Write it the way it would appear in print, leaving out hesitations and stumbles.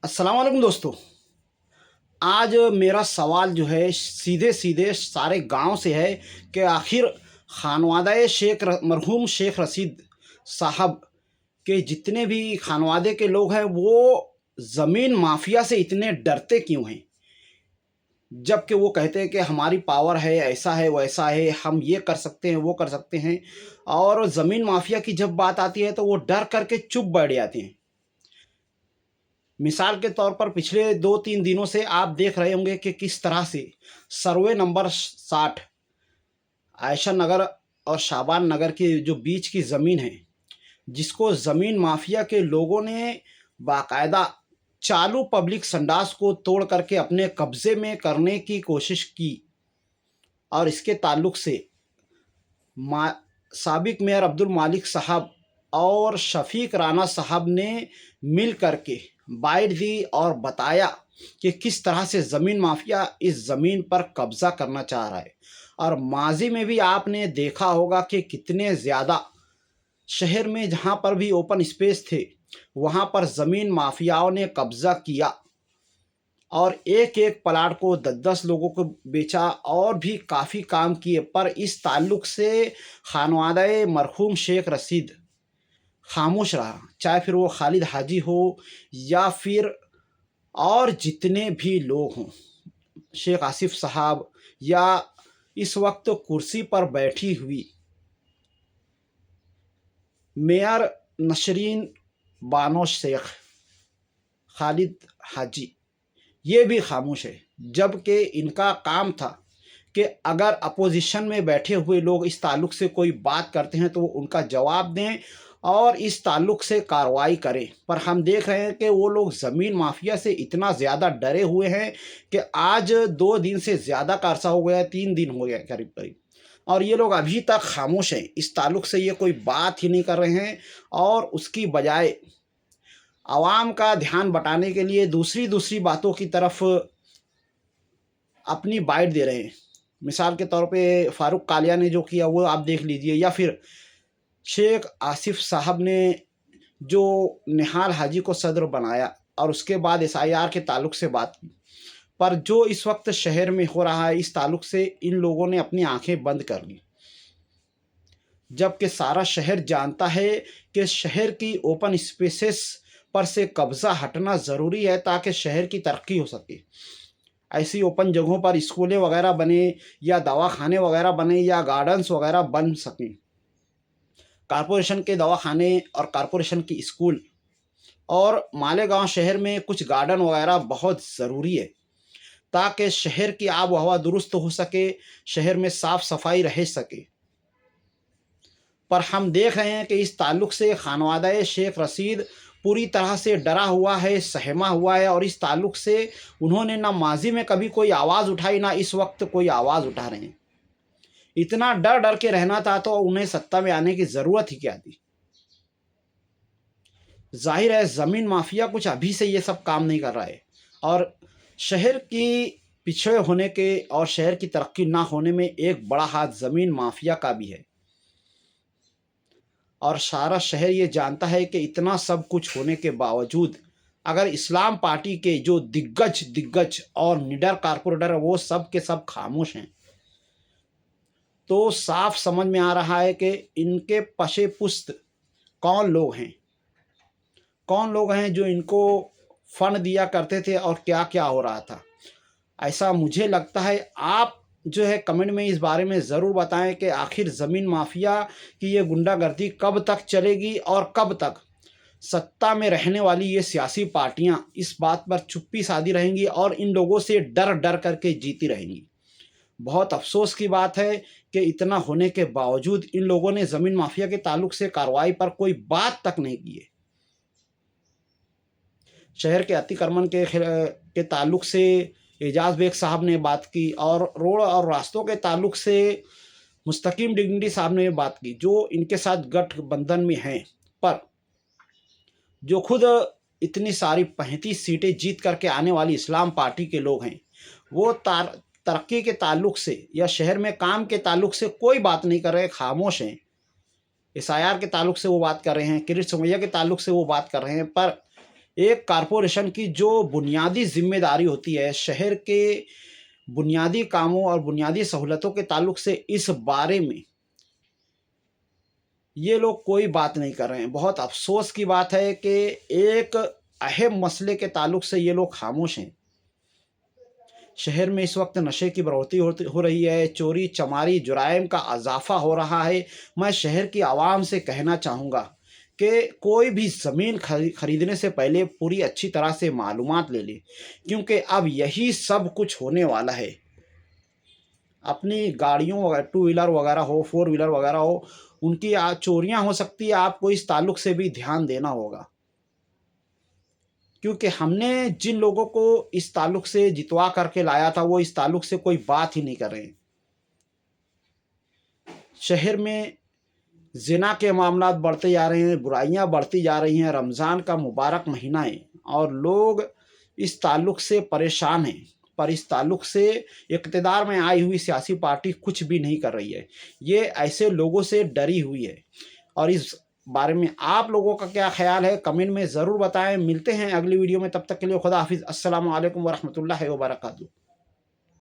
अस्सलाम वालेकुम दोस्तों। आज मेरा सवाल जो है सीधे सीधे सारे गांव से है कि आखिर खानवादा मरहूम शेख रशीद साहब के जितने भी खानवादे के लोग हैं वो ज़मीन माफिया से इतने डरते क्यों हैं? जबकि वो कहते हैं कि हमारी पावर है, ऐसा है वैसा है, हम ये कर सकते हैं वो कर सकते हैं, और ज़मीन माफिया की जब बात आती है तो वो डर करके चुप बैठ जाते हैं। मिसाल के तौर पर पिछले 2-3 दिनों से आप देख रहे होंगे कि किस तरह से सर्वे नंबर 60 आयशा नगर और शाबान नगर के जो बीच की ज़मीन है, जिसको ज़मीन माफिया के लोगों ने बाकायदा चालू पब्लिक संडास को तोड़ करके अपने कब्ज़े में करने की कोशिश की, और इसके ताल्लुक से मा साबिक मेयर अब्दुल मालिक साहब और शफ़ीक राना साहब ने मिल करके बाइट दी और बताया कि किस तरह से ज़मीन माफिया इस ज़मीन पर कब्ज़ा करना चाह रहा है। और माज़ी में भी आपने देखा होगा कि कितने ज़्यादा शहर में जहाँ पर भी ओपन स्पेस थे, वहाँ पर ज़मीन माफियाओं ने कब्ज़ा किया और एक-एक प्लाट को 10-10 लोगों को बेचा और भी काफ़ी काम किए। पर इस ताल्लुक से खानवादा मरहूम शेख रशीद खामोश रहा, चाहे फिर वो खालिद हाजी हो या फिर और जितने भी लोग हों, शेख आसिफ साहब या इस वक्त कुर्सी पर बैठी हुई मेयर नसरीन बानो शेख खालिद हाजी, ये भी खामोश है। जबकि इनका काम था कि अगर अपोजिशन में बैठे हुए लोग इस ताल्लुक से कोई बात करते हैं तो वो उनका जवाब दें और इस ताल्लुक से कार्रवाई करें। पर हम देख रहे हैं कि वो लोग ज़मीन माफिया से इतना ज़्यादा डरे हुए हैं कि आज 2 दिन से ज़्यादा का अरसा हो गया है, 3 दिन हो गया करीब करीब, और ये लोग अभी तक खामोश हैं। इस ताल्लुक से ये कोई बात ही नहीं कर रहे हैं और उसकी बजाय आवाम का ध्यान बटाने के लिए दूसरी दूसरी बातों की तरफ अपनी बाइट दे रहे हैं। मिसाल के तौर पे फ़ारूक कालिया ने जो किया वो आप देख लीजिए, या फिर शेख आसिफ साहब ने जो निहाल हाजी को सदर बनाया और उसके बाद एसआईआर के ताल्लुक से बात की। पर जो इस वक्त शहर में हो रहा है, इस ताल्लुक से इन लोगों ने अपनी आंखें बंद कर ली, जबकि सारा शहर जानता है कि शहर की ओपन स्पेसेस पर से कब्ज़ा हटना ज़रूरी है ताकि शहर की तरक्की हो सके। ऐसी ओपन जगहों पर स्कूलें वगैरह बने या दवाखाने वगैरह बने या गार्डन्स वगैरह बन सकें। कॉरपोरेशन के दवाखाने और कॉरपोरेशन की स्कूल और मालेगांव शहर में कुछ गार्डन वगैरह बहुत ज़रूरी है ताकि शहर की आब व हवा दुरुस्त हो सके, शहर में साफ़ सफाई रह सके। पर हम देख रहे हैं कि इस ताल्लुक से खानवादा शेख रशीद पूरी तरह से डरा हुआ है, सहमा हुआ है, और इस ताल्लुक से उन्होंने ना माजी में कभी कोई आवाज़ उठाई, ना इस वक्त कोई आवाज़ उठा रहे हैं। इतना डर डर के रहना था तो उन्हें सत्ता में आने की ज़रूरत ही क्या थी? जाहिर है ज़मीन माफिया कुछ अभी से ये सब काम नहीं कर रहा है, और शहर की पिछड़े होने के और शहर की तरक्की ना होने में एक बड़ा हाथ ज़मीन माफिया का भी है। और सारा शहर ये जानता है कि इतना सब कुछ होने के बावजूद अगर इस्लाम पार्टी के जो दिग्गज दिग्गज और निडर कारपोरेटर है वो सब के सब खामोश हैं, तो साफ समझ में आ रहा है कि इनके पशे पुस्त कौन लोग हैं, कौन लोग हैं जो इनको फंड दिया करते थे और क्या क्या हो रहा था। ऐसा मुझे लगता है। आप जो है कमेंट में इस बारे में ज़रूर बताएं कि आखिर ज़मीन माफिया की ये गुंडागर्दी कब तक चलेगी और कब तक सत्ता में रहने वाली ये सियासी पार्टियां इस बात पर चुप्पी साधी रहेंगी और इन लोगों से डर डर करके जीती रहेंगी। बहुत अफसोस की बात है कि इतना होने के बावजूद इन लोगों ने ज़मीन माफिया के ताल्लुक से कार्रवाई पर कोई बात तक नहीं की है। शहर के अतिक्रमण के ताल्लुक से एजाज बेग साहब ने बात की, और रोड और रास्तों के ताल्लुक से मुस्तकीम डिग्निटी साहब ने बात की, जो इनके साथ गठबंधन में हैं। पर जो खुद इतनी सारी 35 सीटें जीत करके आने वाली इस्लाम पार्टी के लोग हैं, वो तरक्की के ताल्लुक से या शहर में काम के ताल्लुक से कोई बात नहीं कर रहे, खामोश हैं। एसआईआर के ताल्लुक से वो बात कर रहे हैं, किरीट सोमैया के ताल्लुक से वो बात कर रहे हैं, पर एक कारपोरेशन की जो बुनियादी ज़िम्मेदारी होती है शहर के बुनियादी कामों और बुनियादी सहूलतों के ताल्लुक से, इस बारे में ये लोग कोई बात नहीं कर रहे हैं। बहुत अफ़सोस की बात है कि एक अहम मसले के ताल्लुक से ये लोग खामोश हैं। शहर में इस वक्त नशे की बढ़ोतरी हो रही है, चोरी चमारी जुराइम का इजाफा हो रहा है। मैं शहर की आवाम से कहना चाहूँगा कि कोई भी ज़मीन खरीदने से पहले पूरी अच्छी तरह से मालूमात ले लें, क्योंकि अब यही सब कुछ होने वाला है। अपनी गाड़ियों वगैरह, टू व्हीलर वगैरह हो, फोर व्हीलर वगैरह हो, उनकी चोरियां हो सकती है। आपको इस ताल्लुक से भी ध्यान देना होगा, क्योंकि हमने जिन लोगों को इस ताल्लुक से जितवा करके लाया था वो इस ताल्लुक से कोई बात ही नहीं कर रहे हैं। शहर में जिना के मामलात बढ़ते जा रहे हैं, बुराइयां बढ़ती जा रही हैं। रमज़ान का मुबारक महीना है और लोग इस ताल्लुक से परेशान हैं, पर इस ताल्लुक से इक़्तिदार में आई हुई सियासी पार्टी कुछ भी नहीं कर रही है। ये ऐसे लोगों से डरी हुई है। और इस बारे में आप लोगों का क्या ख़्याल है, कमेंट में ज़रूर बताएं। मिलते हैं अगली वीडियो में, तब तक के लिए खुदा हाफिज़। अस्सलामु अलैकुम व रहमतुल्लाहि व बरकातुहू।